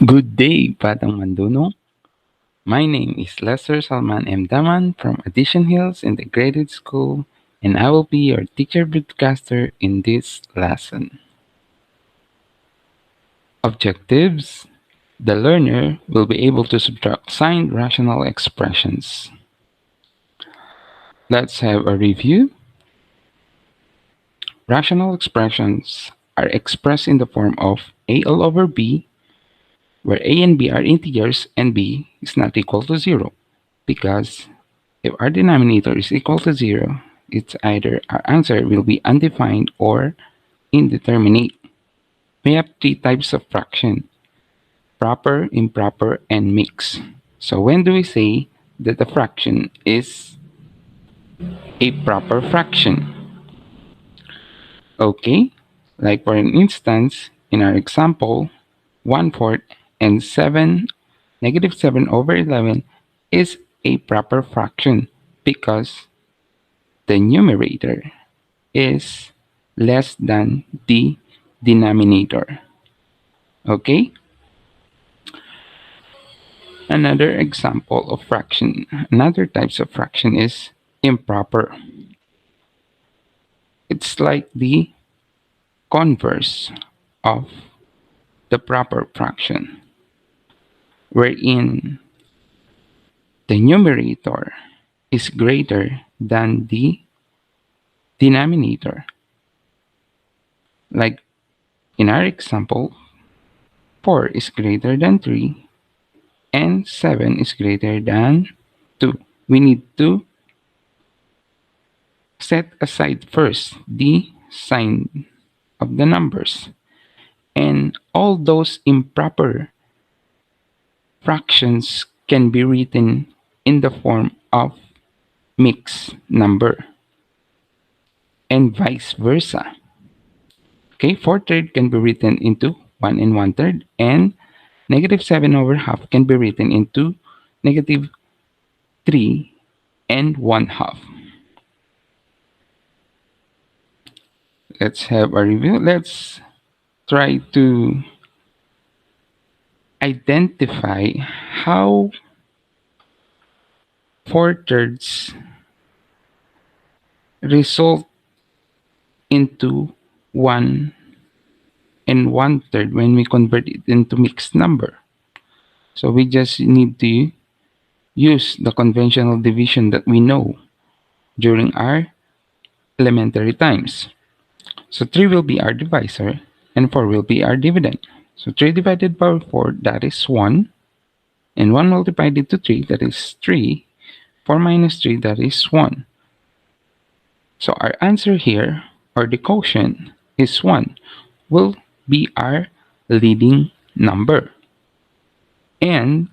Good day, Batang Manduno. My name is Lester Salman M. Daman from Addition Hills Integrated School, and I will be your teacher broadcaster in this lesson. Objectives: the learner will be able to subtract signed rational expressions. Let's have a review. Rational expressions are expressed in the form of a all over b, where a and b are integers and b is not equal to 0, because if our denominator is equal to 0, it's either our answer will be undefined or indeterminate. We have three types of fraction: proper, improper, and mixed. So when do we say that a fraction is a proper fraction? Okay, like for an instance, in our example, 1/4 and 7 over 11 is a proper fraction because the numerator is less than the denominator. Okay? Another example of fraction, another types of fraction is improper. It's like the converse of the proper fraction, wherein the numerator is greater than the denominator. Like in our example, 4 is greater than 3 and 7 is greater than 2. We need to set aside first the sign of the numbers, and all those improper fractions can be written in the form of mixed number and vice versa. Okay, 4/3 can be written into 1 and 1/3, and -7 over half can be written into -3 and 1/2. Let's have a review. Let's try to identify how 4/3 result into 1 and 1/3 when we convert it into mixed number. So we just need to use the conventional division that we know during our elementary times. So 3 will be our divisor and 4 will be our dividend. So 3 divided by 4, that is 1. And 1 multiplied into 3, that is 3. 4 minus 3, that is 1. So our answer here, or the quotient, is 1, will be our leading number. And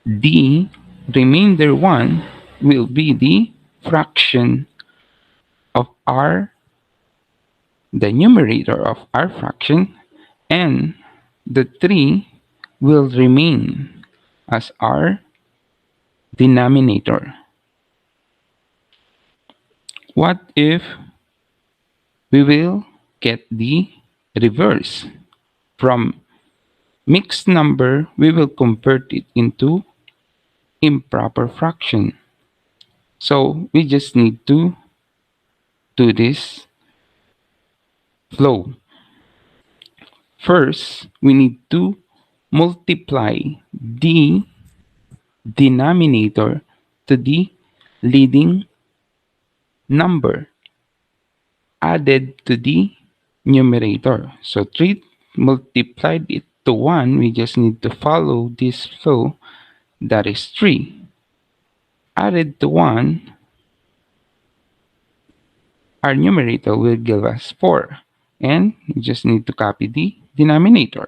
the remainder 1 will be the fraction of the numerator of our fraction, and the 3 will remain as our denominator. What if we will get the reverse? From mixed number, we will convert it into improper fraction. So we just need to do this flow. First, we need to multiply the denominator to the leading number added to the numerator. So 3 multiplied it to 1, we just need to follow this flow, that is 3. Added to 1, our numerator will give us 4. And you just need to copy the denominator.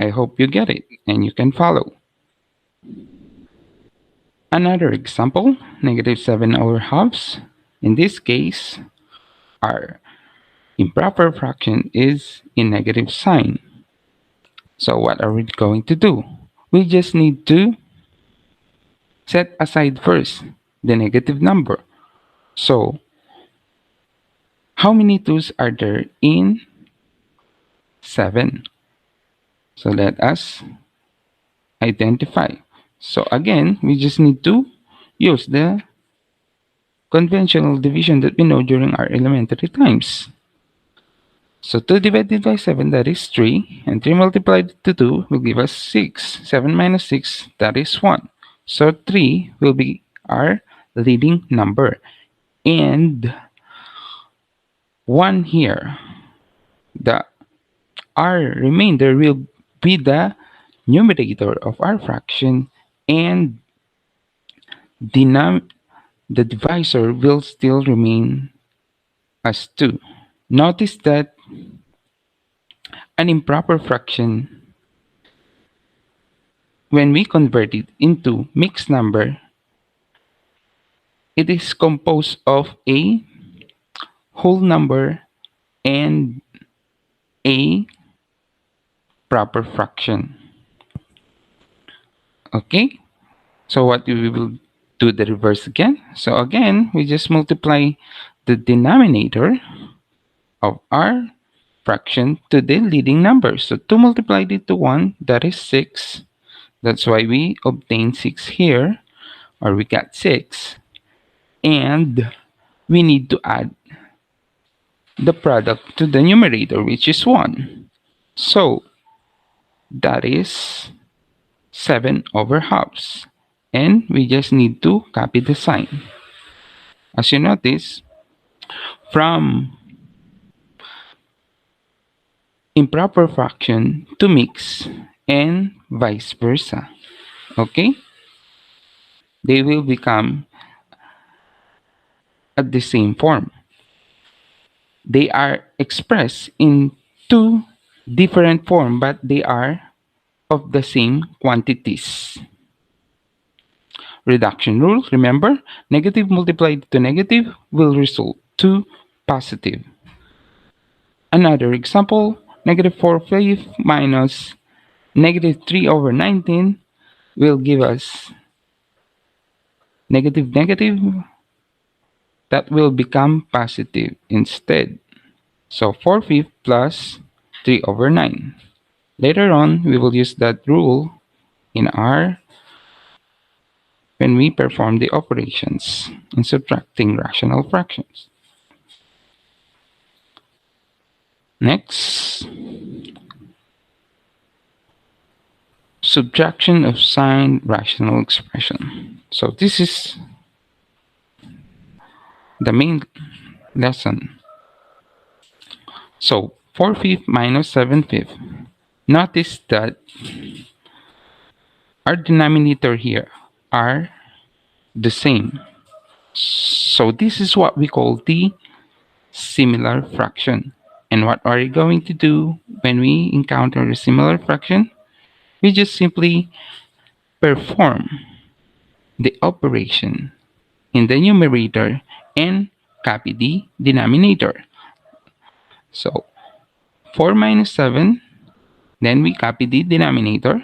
I hope you get it and you can follow. Another example, -7 over halves. In this case, our improper fraction is in negative sign. So what are we going to do? We just need to set aside first the negative number. So how many 2's are there in 7? So let us identify. So again, we just need to use the conventional division that we know during our elementary times. So 2 divided by 7, that is 3. And 3 multiplied to 2 will give us 6. 7 minus 6, that is 1. So 3 will be our leading number. And 1 here, the our remainder will be the numerator of our fraction, and the divisor will still remain as 2. Notice that an improper fraction, when we convert it into mixed number, it is composed of a whole number and a proper fraction. Okay, so what we will do the reverse again. So again, we just multiply the denominator of our fraction to the leading number. So 2 multiplied into 1, that is 6. That's why we obtain 6 here, or we got 6. And we need to add the product to the numerator, which is 1. So that is 7 over halves. And we just need to copy the sign. As you notice, from improper fraction to mix and vice versa. Okay? They will become at the same form. They are expressed in two different forms, but they are of the same quantities. Reduction rule, remember, negative multiplied to negative will result to positive. Another example, negative 4/5 minus negative 3 over 19 will give us negative negative that will become positive instead. So 4/5 plus 3 over 9. Later on, we will use that rule in when we perform the operations in subtracting rational fractions. Next, subtraction of signed rational expression. So this is the main lesson. So 4/5 minus 7/5. Notice that our denominator here are the same. So this is what we call the similar fraction. And what are you going to do when we encounter a similar fraction? We just simply perform the operation in the numerator and copy the denominator. So 4 minus 7, then we copy the denominator,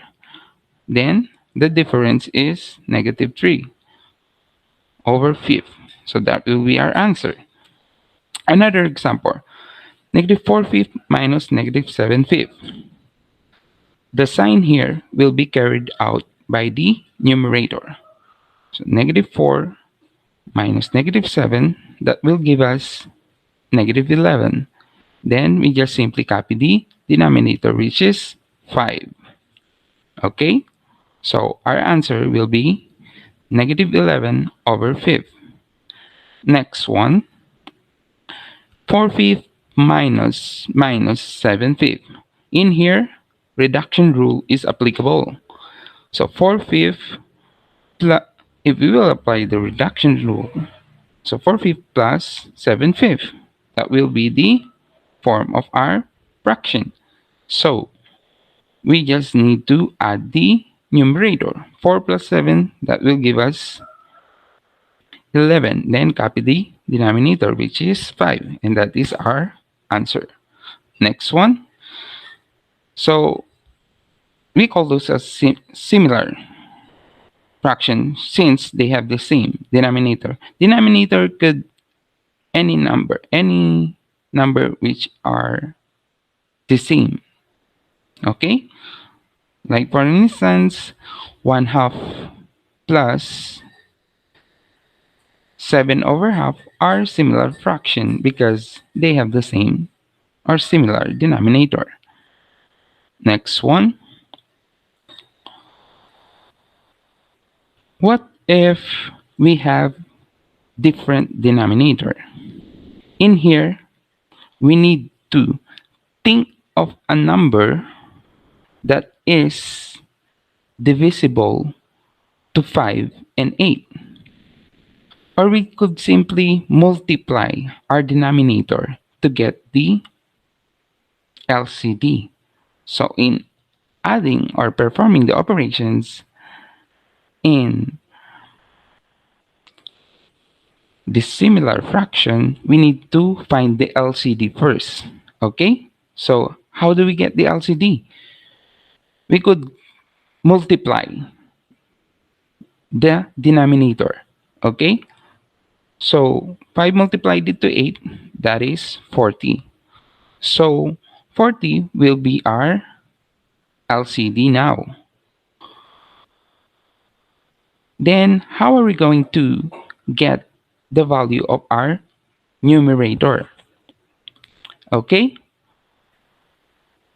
then the difference is negative 3 over 5. So that will be our answer. Another example, negative 4/5 minus negative 7/5. The sign here will be carried out by the numerator. So negative 4 minus negative 7, that will give us negative 11. Then we just simply copy the denominator, which is 5. Okay? So our answer will be negative 11 over 5. Next one, 4/5 minus 7/5. In here, reduction rule is applicable. So 4/5 plus, if we will apply the reduction rule, so 4/5 plus 7/5, that will be the form of our fraction. So we just need to add the numerator. 4 plus 7, that will give us 11. Then copy the denominator, which is 5. And that is our answer. Next one. So we call those as similar fraction since they have the same denominator. Denominator could any number which are the same. Okay? Like for instance, 1 half plus 7 over half are similar fraction because they have the same or similar denominator. Next one. What if we have different denominator? In here, we need to think of a number that is divisible to 5 and 8. Or we could simply multiply our denominator to get the LCD. So in adding or performing the operations in the similar fraction, we need to find the LCD first. Okay? So how do we get the LCD? We could multiply the denominator. Okay? So 5 multiplied into 8, that is 40. So 40 will be our LCD now. Then how are we going to get the value of our numerator? Okay?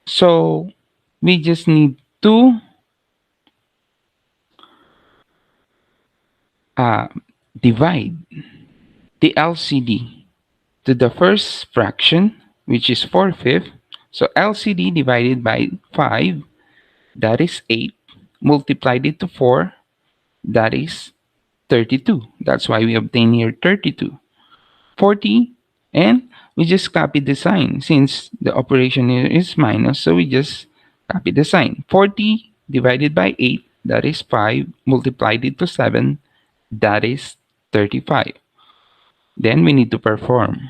So we just need to divide the LCD to the first fraction, which is 4/5. So LCD divided by 5, that is 8. Multiplied it to 4, that is 32. That's why we obtain here 32. 40, and we just copy the sign since the operation here is minus, so we just copy the sign. 40 divided by 8, that is 5. Multiplied it to 7, that is 35. Then we need to perform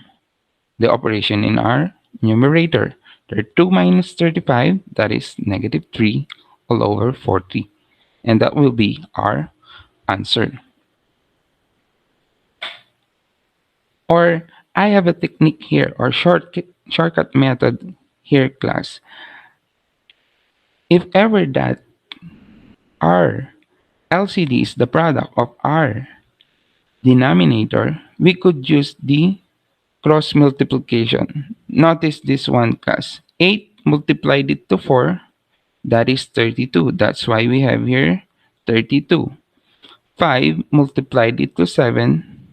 the operation in our numerator. 32 minus 35, that is negative 3 all over 40. And that will be our answer. Or I have a technique here, or shortcut method here, class. If ever that our LCD is the product of our denominator, we could use the cross multiplication. Notice this one, class. 8 multiplied it to 4, that is 32. That's why we have here 32. 5 multiplied it to 7,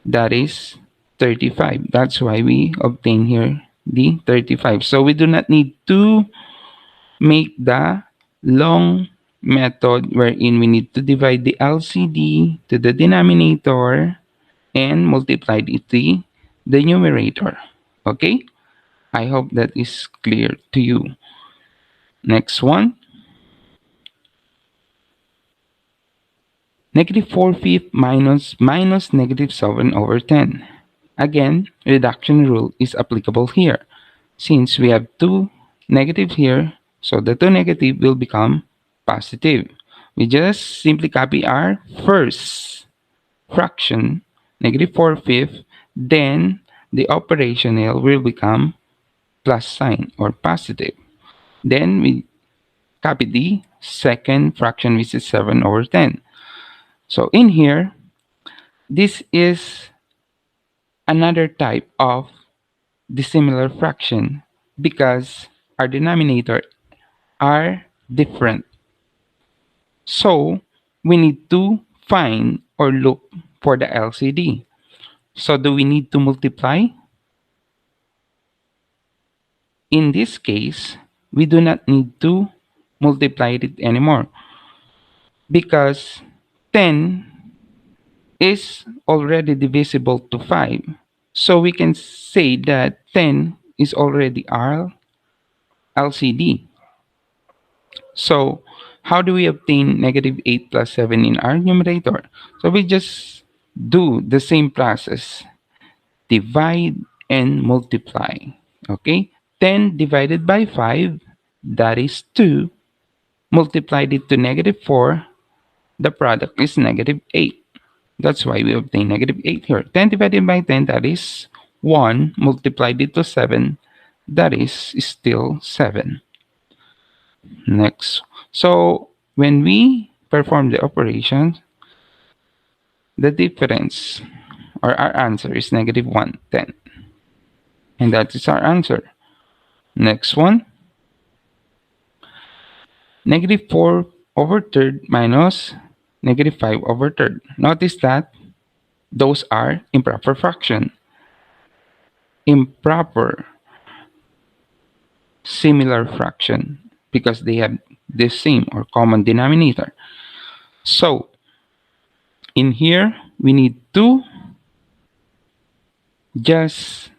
that is 35. That's why we obtain here the 35. So we do not need to make the long method wherein we need to divide the LCD to the denominator and multiply it to the numerator. Okay? I hope that is clear to you. Next one. Negative 4/5 minus negative 7 over 10. Again, reduction rule is applicable here. Since we have two negatives here, so the two negative will become positive. We just simply copy our first fraction, negative 4/5, then the operational will become plus sign or positive. Then we copy the second fraction, which is 7 over 10. So in here, this is another type of dissimilar fraction because our denominator are different. So we need to find or look for the LCD. So do we need to multiply? In this case, we do not need to multiply it anymore because 10 is already divisible to 5. So we can say that 10 is already our LCD. So how do we obtain negative 8 plus 7 in our numerator? So we just do the same process. Divide and multiply. Okay? 10 divided by 5, that is 2. Multiplied it to negative 4, the product is negative 8. That's why we obtain negative 8 here. 10 divided by 10, that is 1. Multiplied it to 7, that is still 7. Next. So when we perform the operation, the difference or our answer is negative 110. And that is our answer. Next one, negative 4 over third minus negative 5 over third. Notice that those are improper fraction. Improper similar fraction because they have the same or common denominator. So in here, we need to just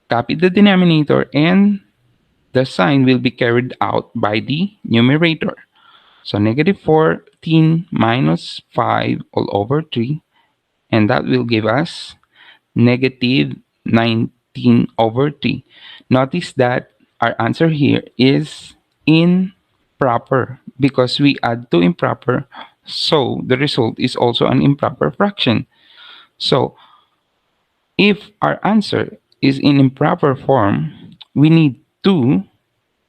copy the denominator and the sign will be carried out by the numerator. So negative 14 minus 5 all over 3, and that will give us negative 19 over 3. Notice that our answer here is improper because we add to improper, so the result is also an improper fraction. So if our answer is in improper form, we need to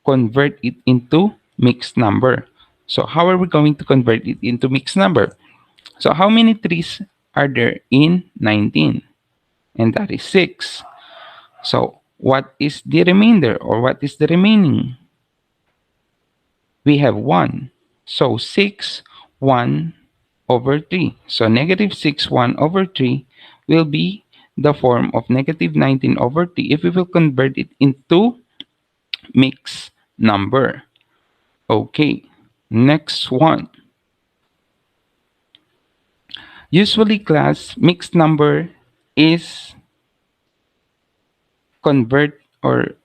convert it into mixed number. So how are we going to convert it into mixed number? So how many trees are there in 19? And that is 6. So what is the remainder or what is the remaining? We have 1. So 6, 1 over 3. So negative 6, 1 over 3 will be the form of negative 19 over 3 if we will convert it into mixed number. Okay, next one. Usually class mixed number is convert or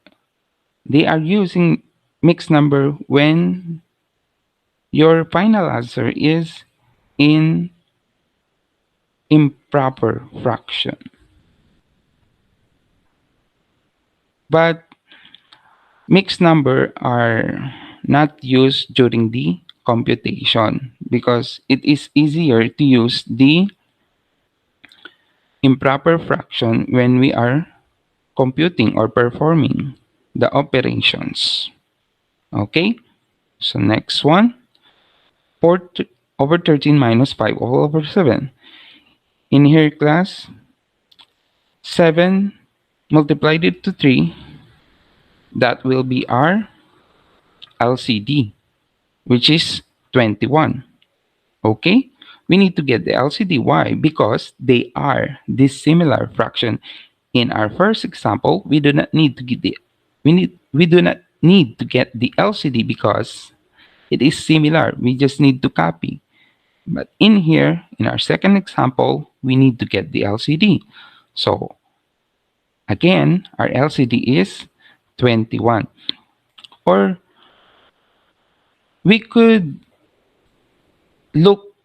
they are using mixed number when your final answer is in improper fraction. But mixed number are not used during the computation because it is easier to use the improper fraction when we are computing or performing the operations. Okay, so next one, 4 over 13 minus 5 all over 7. In here class, 7 multiplied it to 3, that will be our LCD, which is 21. Okay, we need to get the LCD. Why? Because they are dissimilar fraction. In our first example, we do not need to get the we do not need to get the LCD because it is similar. We just need to copy. But in here, in our second example, we need to get the LCD. So again, our LCD is 21. Or we could look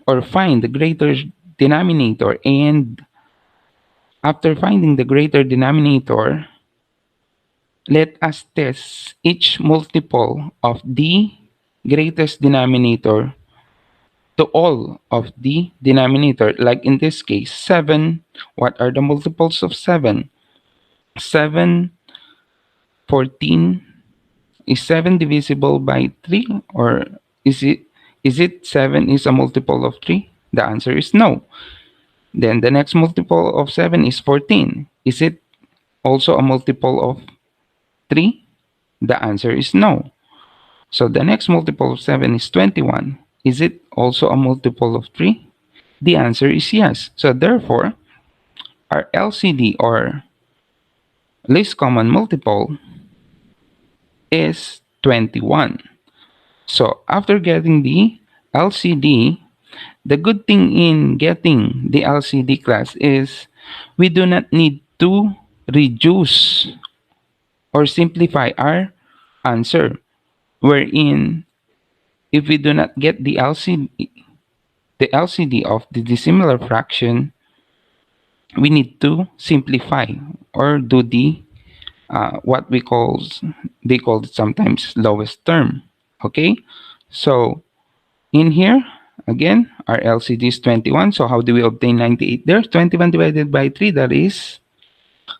or find the greater denominator, and after finding the greater denominator, let us test each multiple of the greatest denominator to all of the denominator. Like in this case, 7. What are the multiples of 7? 7, 14. Is 7 divisible by 3? Or is it 7 is a multiple of 3? The answer is no. Then the next multiple of 7 is 14. Is it also a multiple of 3? The answer is no. So the next multiple of 7 is 21. Is it also a multiple of 3? The answer is yes. So therefore, our LCD or least common multiple is 21. So after getting the LCD, the good thing in getting the LCD class is we do not need to reduce or simplify our answer. Wherein if we do not get the LCD of the dissimilar fraction, we need to simplify or do the what they call it sometimes lowest term. Okay, so in here again our LCD is 21. So how do we obtain 98? There's 21 divided by 3, that is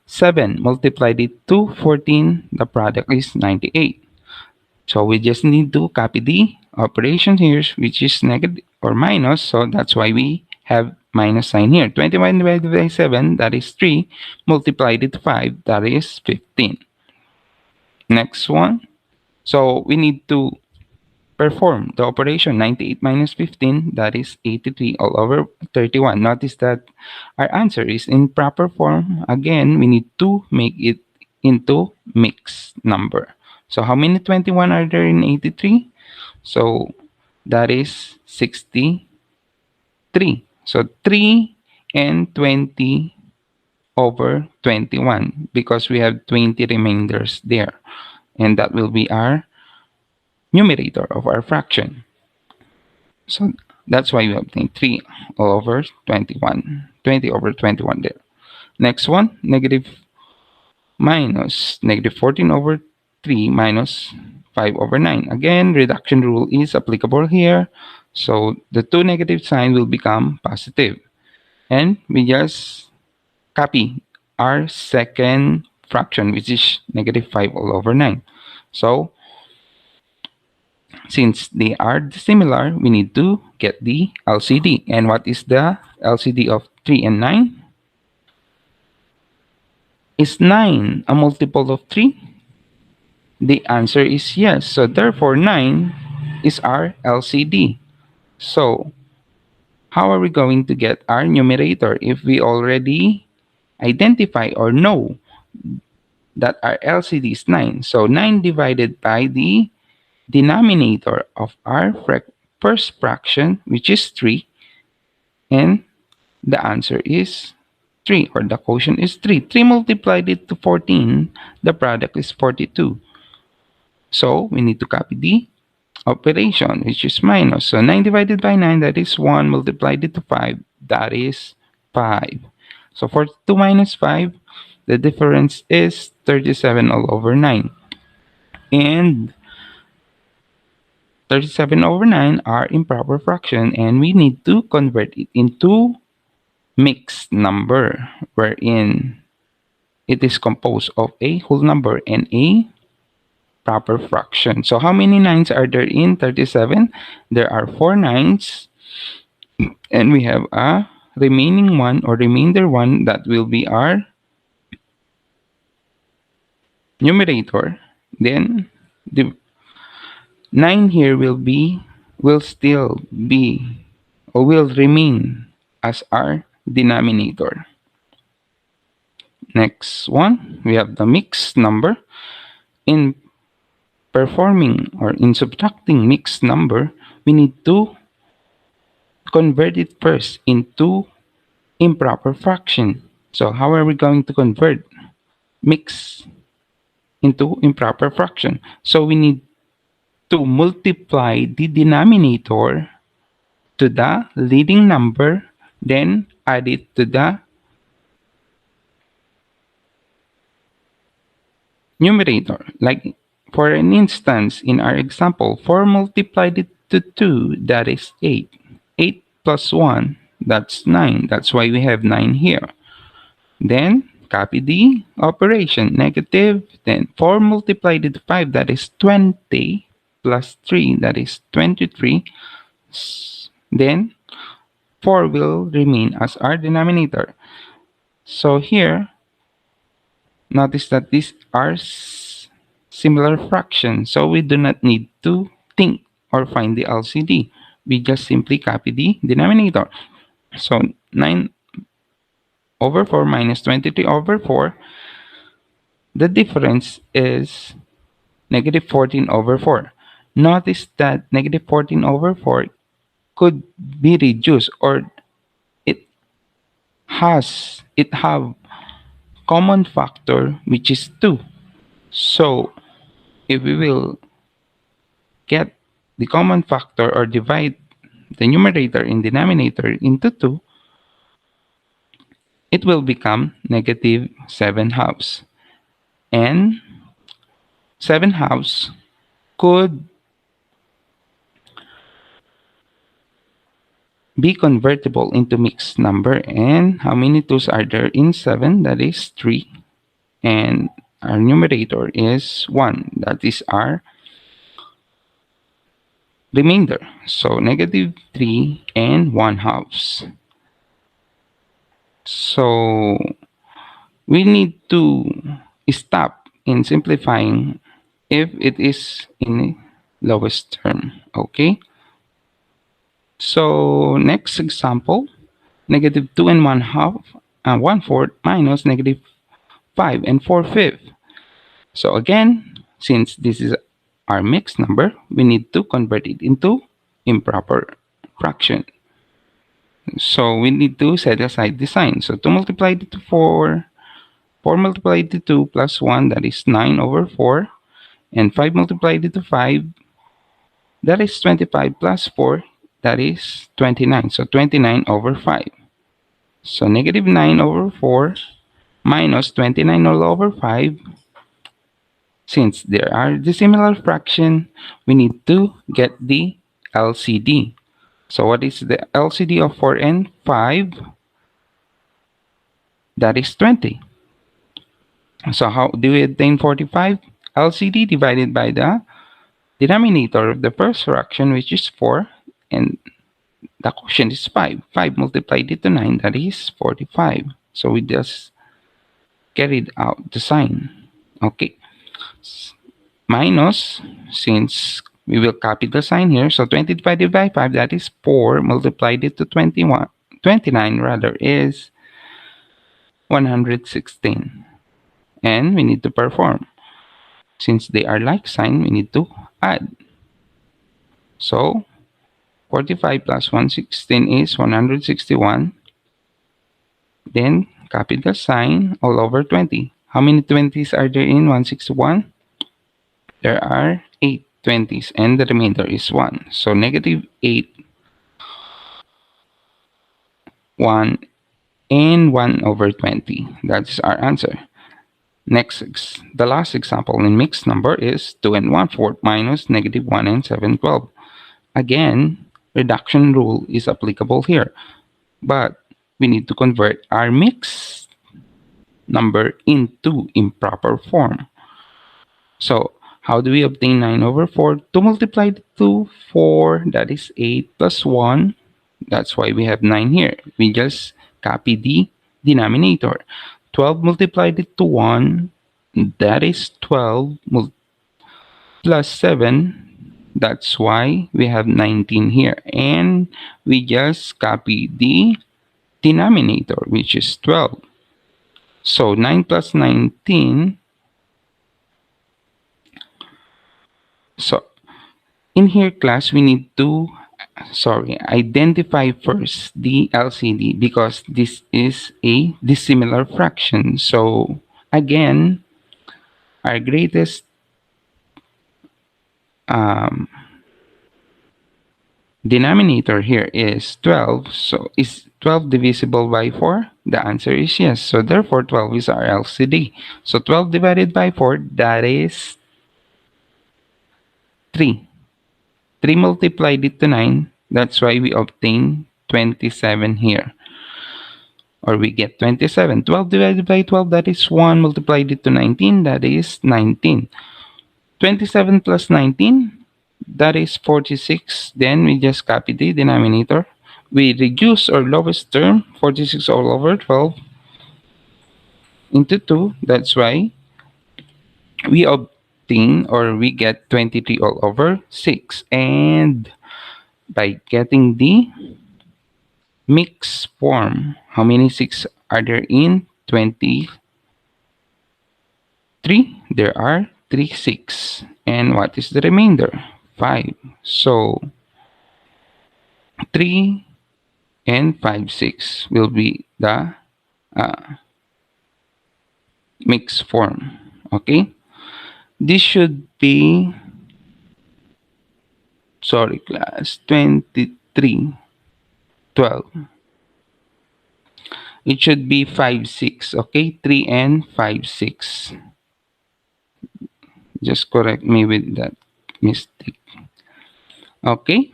7. Multiplied it to 14, the product is 98. So we just need to copy the operation here, which is negative or minus. So that's why we have minus sign here. 21 divided by 7, that is 3. Multiplied it to 5, that is 15. Next one. So we need to perform the operation 98 minus 15, that is 83 all over 31. Notice that our answer is in proper form. Again, we need to make it into mixed number. So how many 21 are there in 83? So that is 63. So 3 and 20 over 21 because we have 20 remainders there. And that will be our numerator of our fraction. So that's why we obtain 3 all over 21. 20 over 21 there. Next one, negative minus negative 14 over 3 minus 5 over 9. Again, reduction rule is applicable here. So the two negative sign will become positive. And we just copy our second fraction, which is negative 5 all over 9. So since they are dissimilar, we need to get the LCD. And what is the LCD of 3 and 9? Is 9 a multiple of 3? The answer is yes. So therefore, 9 is our LCD. So how are we going to get our numerator if we already identify or know that our LCD is 9? So 9 divided by the denominator of our first fraction, which is 3, and the answer is 3, or the quotient is 3. 3 multiplied it to 14, the product is 42. So we need to copy the operation, which is minus. So 9 divided by 9, that is 1, multiplied it to 5, that is 5. So 42 minus 5, the difference is 37 all over 9. And 37 over 9 are improper fraction, and we need to convert it into mixed number, wherein it is composed of a whole number and a proper fraction. So how many 9s are there in 37? There are 4 9s, and we have a remaining one or remainder one that will be our numerator. Then the 9 here will still be or will remain as our denominator. Next one, we have the mixed number. In performing or in subtracting mixed number, we need to convert it first into improper fraction. So how are we going to convert mix into improper fraction? So we need to multiply the denominator to the leading number, then add it to the numerator. Like for an instance, in our example, 4 multiplied it to 2, that is 8. 8 plus 1, that's 9. That's why we have 9 here. Then copy the operation, negative, then 4 multiplied into 5, that is 20, plus 3, that is 23. Then 4 will remain as our denominator. So here, notice that these are similar fractions, so we do not need to think or find the LCD. We just simply copy the denominator. So 9 over 4 minus 23 over 4, the difference is negative 14 over 4. Notice that negative 14 over 4 could be reduced, or it have common factor, which is 2. So if we will get the common factor or divide the numerator and denominator into 2, it will become negative 7 halves. And 7 halves could be convertible into mixed number. And how many 2's are there in 7? That is 3. And our numerator is 1. That is our remainder. So negative 3 and 1/2. So we need to stop in simplifying if it is in lowest term. Okay. So next example, negative 2 and 1/2, 1/4 minus negative 5 and 4/5. So again, since this is our mixed number, we need to convert it into improper fraction. So we need to set aside the sign. So 2 multiplied to 4, 4 multiplied to 2 plus 1, that is 9/4. And 5 multiplied to 5, that is 25 plus 4, that is 29. So 29/5. So negative 9/4 minus 29 all over 5. Since there are dissimilar fraction, we need to get the LCD. So what is the LCD of 4 and 5? That is 20. So how do we obtain 45? LCD divided by the denominator of the first fraction, which is 4, and the quotient is 5. 5 multiplied into 9, that is 45. So we just carried out the sign. Okay. Minus, since we will copy the sign here, so 20 divided by 5, that is 4, multiplied it to 29 rather, is 116. And we need to perform. Since they are like sign, we need to add. So 45 plus 116 is 161. Then copy the sign all over 20. How many 20s are there in 161? There are 8 20s and the remainder is 1. So negative 8, 1, and 1/20. That's our answer. Next, the last example in mixed number is 2 and 1/4 minus negative 1 and 7/12. Again, reduction rule is applicable here, but we need to convert our mixed number into improper form. So how do we obtain 9/4? 2 multiplied to 4, that is 8 plus 1. That's why we have 9 here. We just copy the denominator. 12 multiplied to 1, that is 12 plus 7. That's why we have 19 here. And we just copy the denominator, which is 12. So 9 plus 19. So in here, class, we need to identify first the LCD because this is a dissimilar fraction. So again, our greatest denominator here is 12. So is 12 divisible by 4? The answer is yes. So therefore 12 is our LCD. So 12 divided by 4, that is 3. 3 multiplied it to 9. That's why we obtain 27 here. Or we get 27. 12 divided by 12, that is 1. Multiplied it to 19, that is 19. 27 plus 19, that is 46. Then we just copy the denominator. We reduce our lowest term, 46 all over 12, into 2. That's why we obtain or we get 23 all over 6. And by getting the mixed form, how many 6 are there in 23? There are 3 6. And what is the remainder? 5. So 3 and 5 6 will be the mixed form. Okay, this should be, sorry class, 23 12. It should be 5 6. Okay, 3 and 5 6. Just correct me with that mistake. Okay,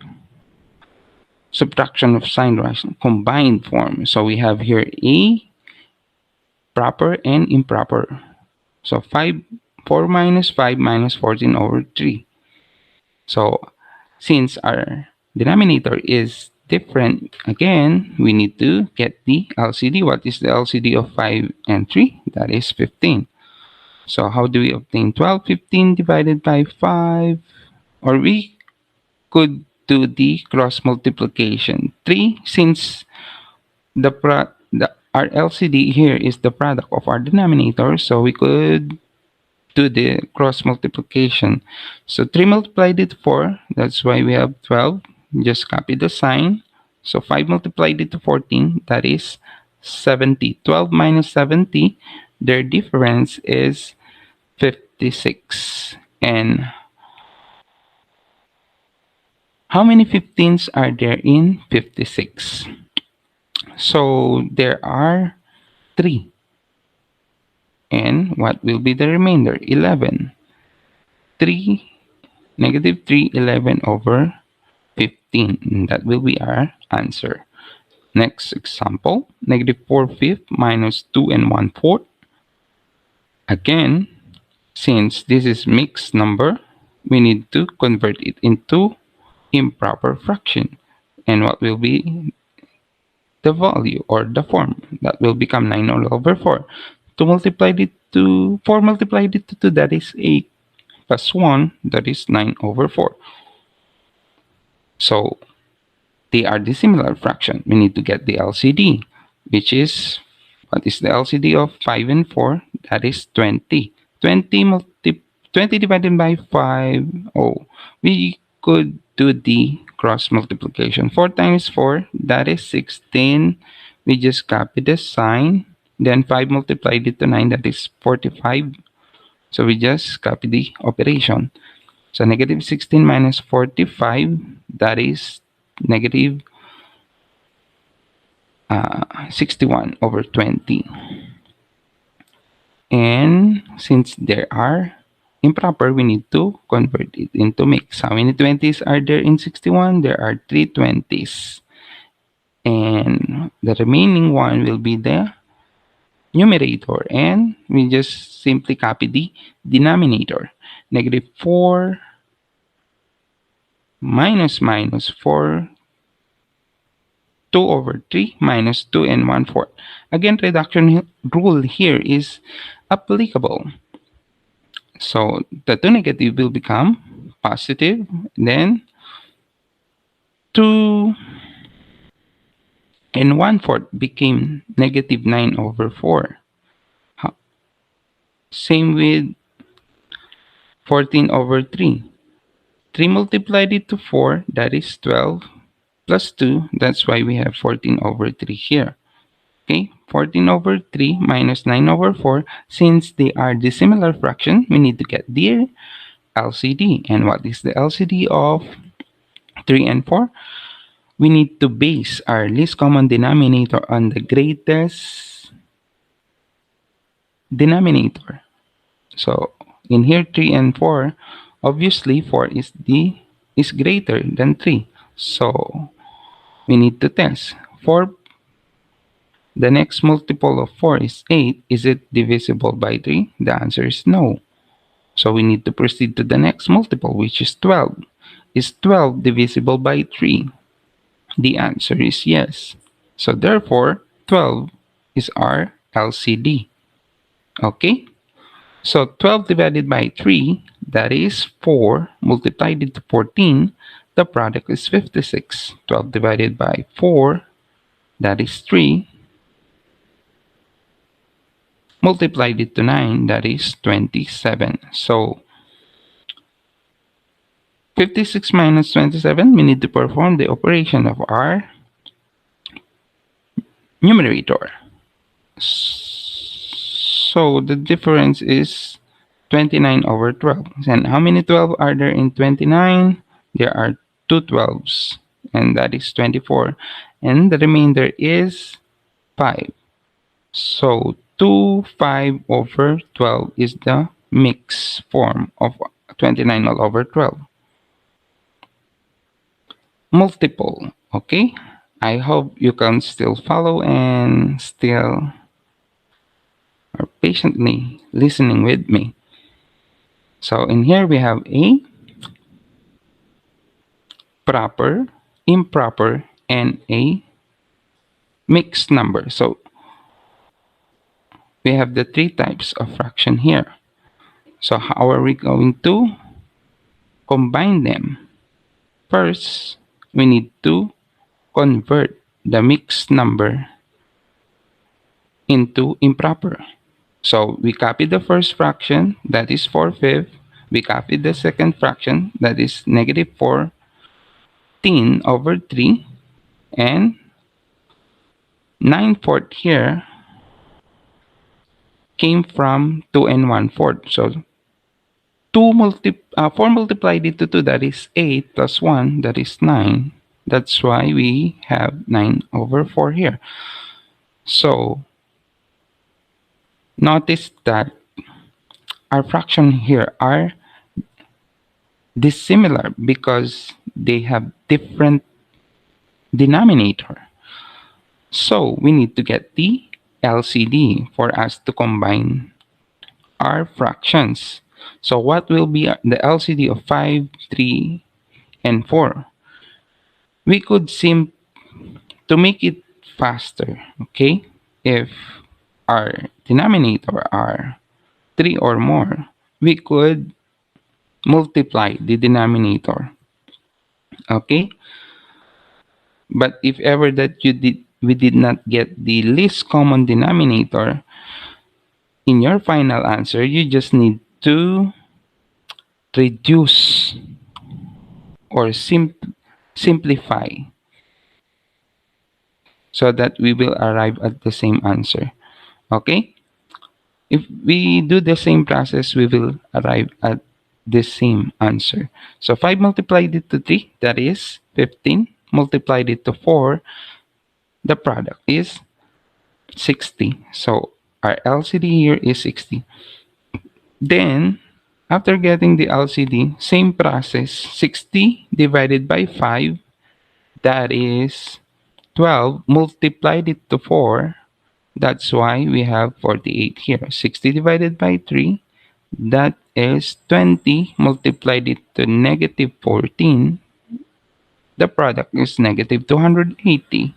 subtraction of sign ration, combined form. So we have here a proper and improper. So 4 minus 5 minus 14 over 3. So Since our denominator is different, again, we need to get the LCD. What is the LCD of 5 and 3? That is 15. So how do we obtain 12? 15 divided by 5. Or we could do the cross multiplication. 3, since our LCD here is the product of our denominator, so we could do the cross multiplication. So 3 multiplied into 4, that's why we have 12. Just copy the sign. So 5 multiplied into 14, that is 70. 12 minus 70, their difference is 56. And how many 15s are there in 56? So there are 3. And what will be the remainder? 11. 3, negative 3, 11 over 15. And that will be our answer. Next example, negative 4/5 minus 2 and 1/4. Again, since this is mixed number, we need to convert it into improper fraction. And what will be the value or the form? That will become 9 all over 4. 2 multiplied it to 4 multiplied it to 2, that is 8, plus 1, that is 9 over 4. So they are dissimilar fraction. We need to get the LCD, which is, what is the LCD of 5 and 4? That is 20. 20 divided by 5. Oh, we could do the cross multiplication. 4 times 4, that is 16. We just copy the sign. Then 5 multiplied it to 9, that is 45. So we just copy the operation. So negative 16 minus 45, that is negative 61 over 20. And since there are improper, we need to convert it into mix. How many 20s are there in 61? There are 3 20s. And the remaining one will be the numerator. And we just simply copy the denominator. Negative 4 minus 4, 2 over 3 minus 2 and 1/4. Again, reduction rule here is applicable. So the 2 negative will become positive. Then 2 and 1/4 became negative 9 over 4. Same with 14 over 3. 3 multiplied it to 4, that is 12, plus 2, that's why we have 14 over 3 here. Okay, 14 over 3 minus 9 over 4. Since they are dissimilar fraction, we need to get their LCD. And what is the LCD of 3 and 4? We need to base our least common denominator on the greatest denominator. So in here 3 and 4, obviously 4 is greater than 3. So we need to test. 4, the next multiple of 4 is 8. Is it divisible by 3? The answer is no. So we need to proceed to the next multiple, which is 12. Is 12 divisible by 3? The answer is yes. So therefore, 12 is our LCD. Okay? So 12 divided by 3, that is 4, multiplied into 14, the product is 56. 12 divided by 4, that is 3, multiplied it to 9, that is 27. So 56 minus 27, we need to perform the operation of our numerator. So the difference is 29 over 12. And how many 12 are there in 29? There are 2 12s, and that is 24. And the remainder is 5. So 2, 5 over 12 is the mixed form of 29 all over 12. Multiple, okay? I hope you can still follow and still are patiently listening with me. So in here we have a proper, improper, and a mixed number. So we have the three types of fraction here. So how are we going to combine them? First, we need to convert the mixed number into improper. So we copy the first fraction, that is 4/5. We copy the second fraction, that is negative 14/3. And 9/4 here came from 2 and 1/4. So 4 multiplied into 2, that is 8, plus 1, that is 9. That's why we have 9/4 here. So notice that our fraction here are dissimilar because they have different denominator. So we need to get the LCD for us to combine our fractions. So what will be the LCD of 5, 3, and 4? We could to make it faster, okay? If our denominator are 3 or more, we could multiply the denominator, okay? But if ever that we did not get the least common denominator in your final answer, you just need to reduce or simplify so that we will arrive at the same answer. Okay? If we do the same process, we will arrive at the same answer. So 5 multiplied it to 3, that is 15. Multiplied it to 4, the product is 60. So our LCD here is 60. Then, after getting the LCD, same process, 60 divided by 5, that is 12, multiplied it to 4, that's why we have 48 here. 60 divided by 3, that is 20, multiplied it to negative 14, the product is negative 280.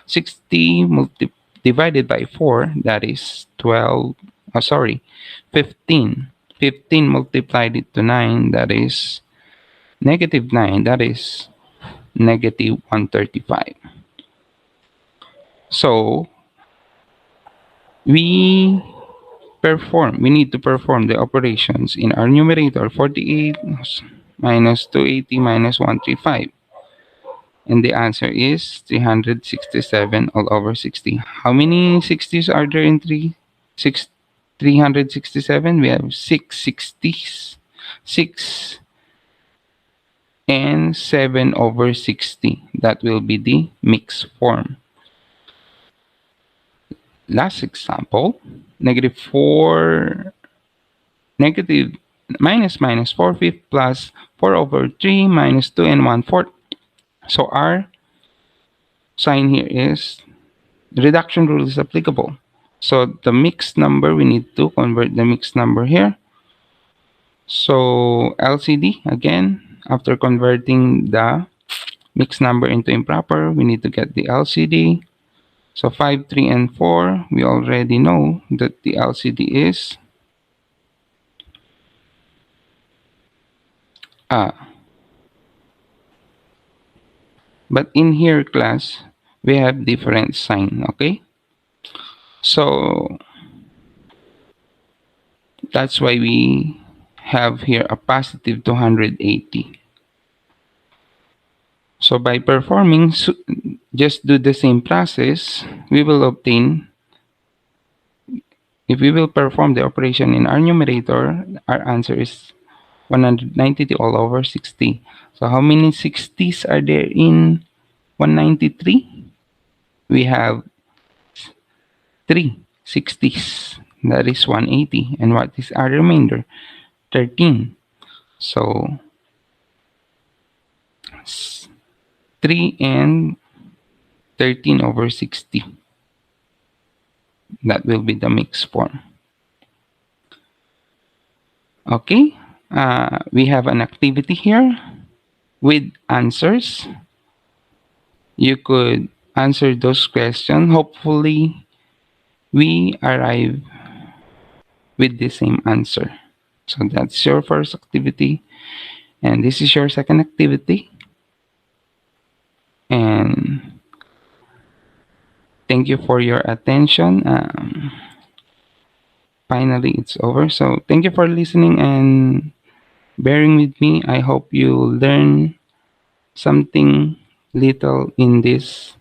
60 divided by 4, that is 15. 15 multiplied it to 9, that is negative 9, that is negative 135. So we need to perform the operations in our numerator. 48 minus 280 minus 135. And the answer is 367 all over 60. How many 60s are there in 367? We have 6 60s. 6 and 7 over 60. That will be the mixed form. Last example, negative minus 4/5 plus 4 over 3 minus 2 and 1/4. So our sign here is reduction rule is applicable. So the mixed number, we need to convert the mixed number here. So LCD, again, after converting the mixed number into improper, we need to get the LCD. So 5, 3, and 4, we already know that the LCD is but in here class, we have different sign, okay? So that's why we have here a positive 280. So by performing, just do the same process, we will obtain, if we will perform the operation in our numerator, our answer is 192 all over 60. So how many 60s are there in 193? We have 3 60s. That is 180. And what is our remainder? 13. So 3 and 13 over 60. That will be the mixed form. Okay, we have an activity here. with answers. You could answer those questions. Hopefully, we arrive with the same answer. So that's your first activity, and this is your second activity. And thank you for your attention. Finally, it's over. So thank you for listening and bearing with me. I hope you learn something little in this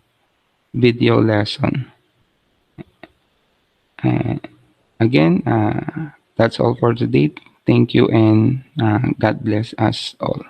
video lesson. Uh, Again, that's all for today. Thank you, and God bless us all.